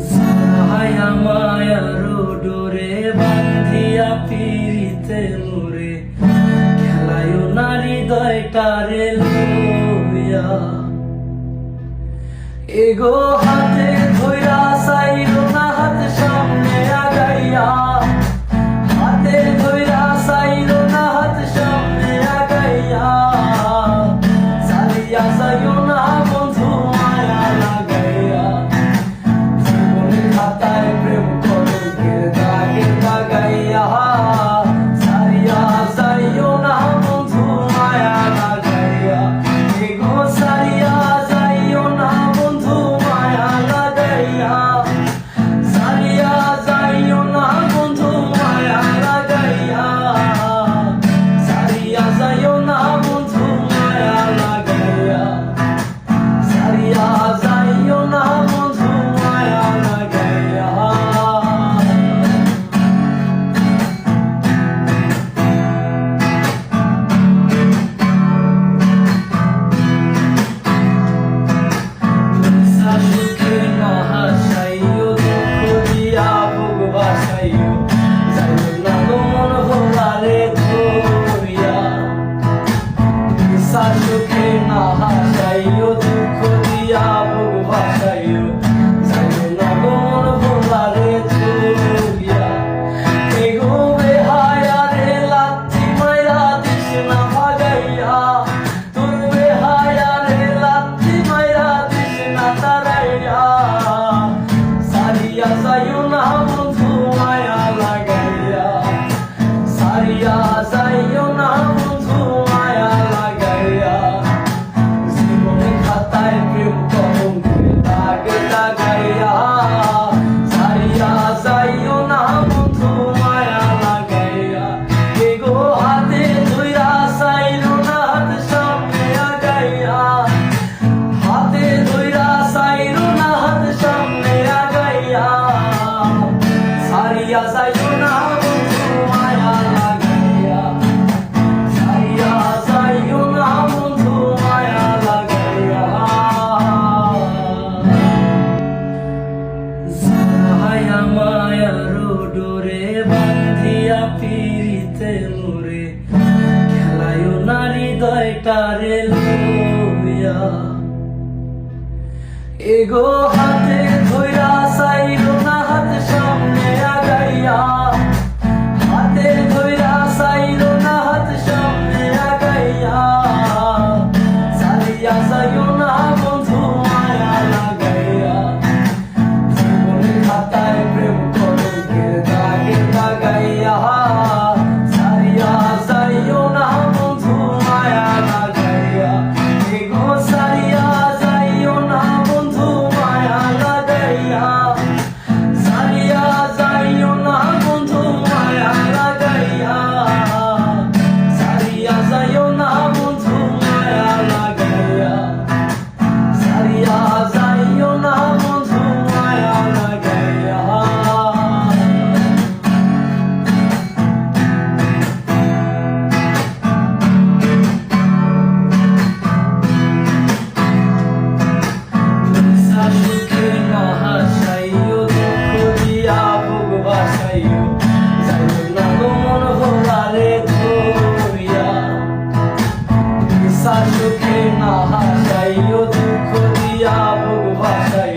জাহায়া মায়ার ডোরে বান্ধিয়া পিরিতে মোরে খেলায় নারী দয়টারে লইয়া এগো হাতে ধইরা সাইরো না হাত সামনে আগাইয়া হাতে ধইরা সাইরো না হাত সামনে আগাইয়া সারিয়া যাইও না বন্ধু মায়া লাগাইয়া জীবনের খাতায় প্রেম কলঙ্কের দাগে লাগাইয়া সারিয়া যাইও না বন্ধু মায়া লাগাইয়া এগো সারিয়া যাইও না বন্ধু মায়া লাগাইয়া সারিয়া যাইও না বন্ধু মায়া লাগাইয়া সারিয়া যাইও না বন্ধু মায়া লাগাইয়া সারিয়া যাইও না বন্ধু মায়া লাগাইয়া সুখে না হাসাইও দুঃখ দিয়া বুক বাসাইও যাইও না মন ভোলারে ধরিয়া সুখে না হাসাইও দুঃখ দিয়া বুক বাসাইও যাইও না মন ভোলারে ধরিয়া এগো বেহায়া রে লাথি মাইরা দিস না ভাগাইয়া তোর বেহায়া রে লাথি মাইরা দিস না তারাইয়া সারিয়া যাইও না বন্ধু মায়া লাগাইয়া সারিয়া যাইও না বন্ধু মায়া লাগাইয়া জীবনের খাতায় প্রেম কলঙ্কের দাগ লাগাইয়া সারিয়া যাইও না বন্ধু মায়া লাগাইয়া এগো হাতে ধইরা সাইরো না হাত সামনে আগাইয়া হাতে ধইরা সাইরো না হাত সামনে আগাইয়া সারিয়া যাইও না বন্ধু মায়া লাগাইয়া সারিয়া যাইও না বন্ধু মায়া লাগাইয়া জাহায়া মায়ার ডোরে বান্ধিয়া পিরিতে মোরে খেলায় নারী দয়টারে লইয়া এগো হাতে ধইরা সাইরো না হাত সামনে আগাইয়া হাতে ধইরা সাইরো না হাত সামনে আগাইয়া সারিয়া যাইও না বন্ধু মায়া লাগাইয়া জীবনের খাতায় প্রেম কলঙ্কের দাগে লাগাইয়া সারিয়া যাইও না বন্ধু মায়া লাগাইয়া এগো সারিয়া যাইও না বন্ধু মায়া লাগাইয়া সারিয়া যাইও না বন্ধু মায়া লাগাইয়া সারিয়া যাইও না বন্ধু মায়া লাগাইয়া সারিয়া যাইও না বন্ধু মায়া লাগাইয়া সুখে না হাসাইও দুঃখ দিয়া বুক বাসাইও যাইও না মন ভোলারে ধরিয়া সুখে না হাসাইও দুঃখ দিয়া বুক বাসাইও